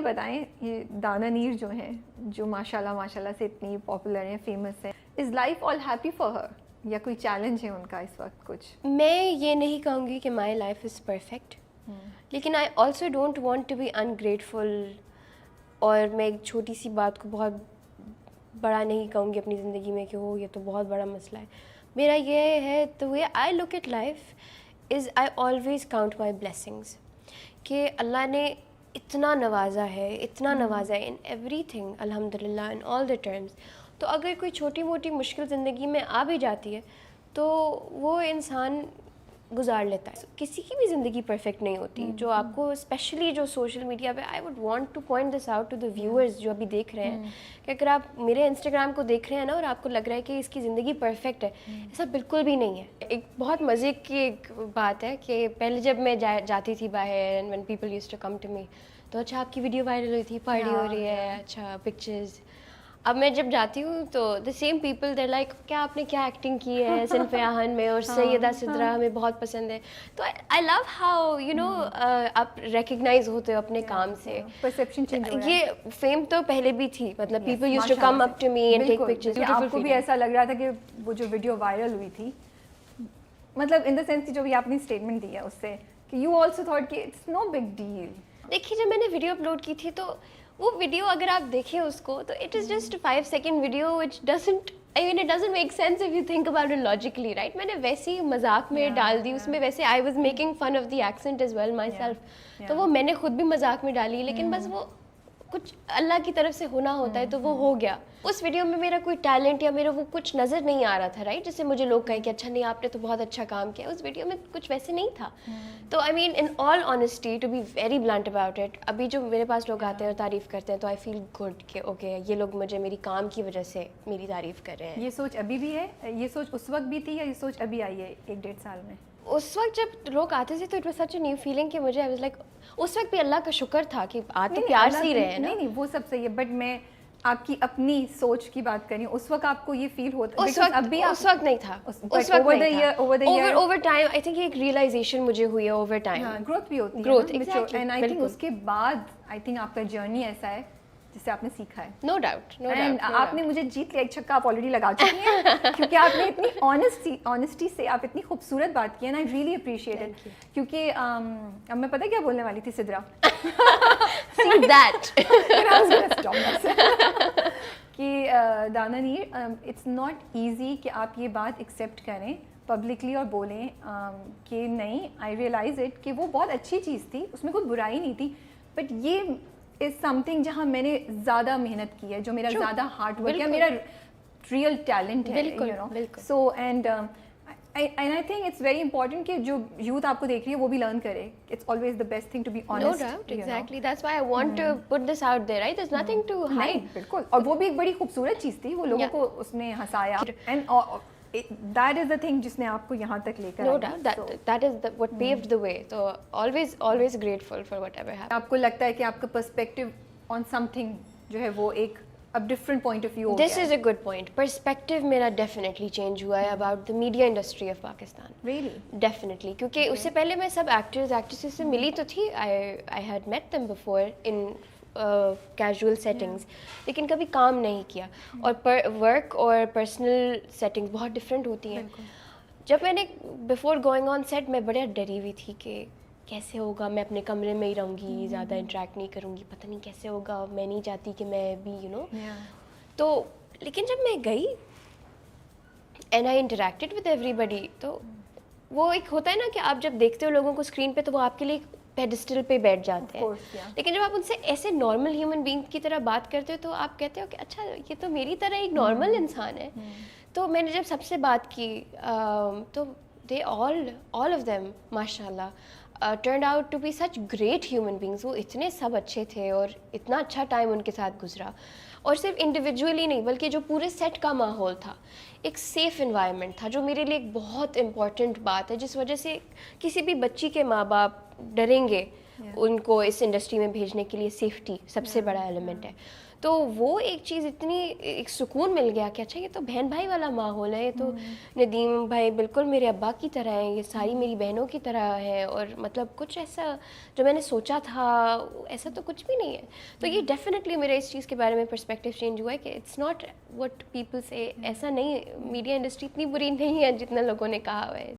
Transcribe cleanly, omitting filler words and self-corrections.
بتائیں, یہ دانا نیر جو ہیں, جو ماشاءاللہ سے اتنی پاپولر ہیں, فیمس ہیں, is life all happy for her, یا کوئی چیلنج ہے ان کا اس وقت کچھ؟ میں یہ نہیں کہوں گی کہ مائی لائف از پرفیکٹ, لیکن I also don't want to be ungrateful, اور میں ایک چھوٹی سی بات کو بہت بڑا نہیں کہوں گی اپنی زندگی میں کہ وہ یہ تو بہت بڑا مسئلہ ہے. میرا یہ ہے تو way I look at life is I always count my blessings, کہ اللہ نے اتنا نوازا ہے, اتنا نوازا ہے ان ایوری تھنگ الحمد للہ, ان آل دا ٹرمز. تو اگر کوئی چھوٹی موٹی مشکل زندگی میں آ بھی جاتی ہے تو وہ انسان گزار لیتا ہے. کسی کی بھی زندگی پرفیکٹ نہیں ہوتی. جو آپ کو اسپیشلی جو سوشل میڈیا پہ, I would want to point this out to the viewers جو ابھی دیکھ رہے ہیں, کہ اگر آپ میرے انسٹاگرام کو دیکھ رہے ہیں نا اور آپ کو لگ رہا ہے کہ اس کی زندگی پرفیکٹ ہے, ایسا بالکل بھی نہیں ہے. ایک بہت مزے کی ایک بات ہے کہ پہلے جب میں جاتی تھی باہر, and when people used to come to me, تو اچھا آپ کی ویڈیو وائرل ہوئی تھی, پارٹی ہو رہی ہے, اچھا پکچرز. اب میں جب جاتی ہوں تو the same people there like کیا آپ نے کیا ایکٹنگ کی ہے صنف آہن میں, اور سیدہ سدرا ہمیں بہت پسند ہے. تو آئی لو ہاؤ یو نو آپ ریکگنائز ہوتے ہو اپنے کام سے. پرسیپشن چینج ہو رہا ہے. یہ فیم تو پہلے بھی تھی, مطلب people used to come up to me and take pictures. آپ کو بھی ایسا لگ رہا تھا کہ وہ جو ویڈیو وائرل ہوئی تھی, مطلب ان دا سینس جو بھی آپ نے اسٹیٹمنٹ دیا اس سے, کہ یو آلسو تھاٹ کہ اٹس نو بگ ڈیل. دیکھیے جب میں نے ویڈیو اپلوڈ کی تھی تو وہ ویڈیو اگر آپ دیکھیں اس کو تو it is just 5 second video which doesn't, I mean it doesn't make sense if you think about it logically, right? میں نے ویسے ہی مذاق میں ڈال دی اس میں, ویسے I was making fun of the accent as well myself, تو وہ میں نے خود بھی مذاق میں ڈالی, لیکن بس وہ کچھ اللہ کی طرف سے ہونا ہوتا ہے تو وہ ہو گیا. اس ویڈیو میں میرا کوئی ٹیلنٹ یا میرا وہ کچھ نظر نہیں آ رہا تھا, رائٹ, جس سے مجھے لوگ کہیں کہ اچھا نہیں آپ نے تو بہت اچھا کام کیا. اس ویڈیو میں کچھ ویسے نہیں تھا. تو I mean in all honesty to be very blunt about it, ابھی جو میرے پاس لوگ آتے ہیں اور تعریف کرتے ہیں تو آئی فیل گڈ کہ اوکے یہ لوگ مجھے میری کام کی وجہ سے میری تعریف کر رہے ہیں. یہ سوچ ابھی بھی ہے, یہ سوچ اس وقت بھی تھی, یا یہ سوچ ابھی آئی ہے 1-1.5 سال میں؟ اس وقت جب لوگ آتے تھے تو it was such a new feeling کہ مجھے آئی واز لائک, اس وقت بھی اللہ کا شکر تھا کہ آ تو پیار سے ہی رہے ہیں نا. نہیں وہ سب صحیح ہے, بٹ میں آپ کی اپنی سوچ کی بات کر رہی ہوں. اس وقت آپ کو یہ فیل ہوتا ہے؟ اس وقت نہیں تھا, اوور ٹائم آئی تھنک ایک ریئلائزیشن مجھے ہوئی ہے, اوور ٹائم گروتھ بھی ہوتی ہے, گروتھ, اینڈ آئی تھنک اس کے بعد آئی تھنک آپ کا جرنی ایسا ہے جس سے آپ نے سیکھا ہے. نو ڈاؤٹ, اینڈ آپ نے مجھے جیت لیا, ایک چھکا آپ آلریڈی لگا چکی ہیں, کیونکہ آپ نے اتنی آنیسٹی سے آپ اتنی خوبصورت بات کی ہے, and I really appreciate it. کیونکہ اب میں پتہ کیا بولنے والی تھی سدرا, کہ دانا نیر اٹس ناٹ ایزی کہ آپ یہ بات ایکسیپٹ کریں پبلکلی اور بولیں کہ نہیں, آئی ریئلائز اٹ کہ وہ بہت اچھی چیز تھی, اس میں کوئی برائی نہیں تھی, بٹ یہ از سم تھنگ جہاں میں نے زیادہ محنت کی ہے, جو میرا زیادہ ہارڈ ورک ہے, میرا ریئل ٹیلنٹ ہے, you know. So and I think it's very important کہ جو یوتھ آپ کو دیکھ رہی ہے وہ بھی لرن کرے. It's always the best thing to be honest. No doubt, exactly. That's why I want to put this out there, right? There's nothing to hide. بالکل, اور وہ بھی ایک بڑی خوبصورت چیز تھی, وہ لوگوں کو اس نے ہنسایا, and that is the thing جس نے آپ کو یہاں تک لے کر No doubt, that is what paved the way. So always grateful for whatever happened. آپ کو لگتا ہے کہ آپ کا perspective on something جو ہے وہ ایک اب different point of view. This is a good point. Perspective میرا definitely change ہوا ہے about the media industry of Pakistan. Really? Definitely. کیونکہ اس سے پہلے میں سب ایکٹرز ایکٹریسز سے ملی تو تھی, I had met them before in casual settings, لیکن کبھی کام نہیں کیا, اور ورک اور پرسنل سیٹنگز بہت ڈفرینٹ ہوتی ہیں. جب میں نے بفور گوئنگ آن سیٹ میں بڑا ڈری ہوئی تھی کہ کیسے ہوگا, میں اپنے کمرے میں ہی رہوں گی, زیادہ انٹریکٹ نہیں کروں گی, پتہ نہیں کیسے ہوگا, میں نہیں چاہتی کہ میں بھی یو نو. تو لیکن جب میں گئی and I interacted with everybody, تو وہ ایک ہوتا ہے نا کہ آپ جب دیکھتے ہو لوگوں کو اسکرین پہ تو وہ آپ کے لیے پیڈسٹل پہ بیٹھ جاتے ہیں, لیکن جب آپ ان سے ایسے نارمل ہیومن بینگ کی طرح بات کرتے ہو تو آپ کہتے ہو کہ اچھا یہ تو میری طرح ایک نارمل انسان ہے. تو میں نے جب سب سے بات کی تو دے all of them ماشاء اللہ turned out to be such great human beings. وہ اتنے سب اچھے تھے اور اتنا اچھا ٹائم ان کے ساتھ گزرا, اور صرف انڈیویجولی نہیں بلکہ جو پورے سیٹ کا ماحول تھا ایک سیف انوائرمنٹ تھا, جو میرے لیے ایک بہت امپورٹنٹ بات ہے, جس وجہ سے کسی بھی بچی کے ماں باپ ڈریں گے ان کو اس انڈسٹری میں بھیجنے کے لیے سیفٹی سب سے بڑا ایلیمنٹ ہے. تو وہ ایک چیز اتنی ایک سکون مل گیا کہ اچھا یہ تو بہن بھائی والا ماحول ہے, یہ تو ندیم بھائی بالکل میرے ابا کی طرح ہیں, یہ ساری میری بہنوں کی طرح ہے, اور مطلب کچھ ایسا جو میں نے سوچا تھا ایسا تو کچھ بھی نہیں ہے. تو یہ ڈیفینیٹلی میرے اس چیز کے بارے میں پرسپیکٹیو چینج ہوا ہے کہ اٹس ناٹ وٹ پیپل سے, ایسا نہیں, میڈیا انڈسٹری اتنی بری نہیں ہے جتنا لوگوں نے کہا ہوا ہے.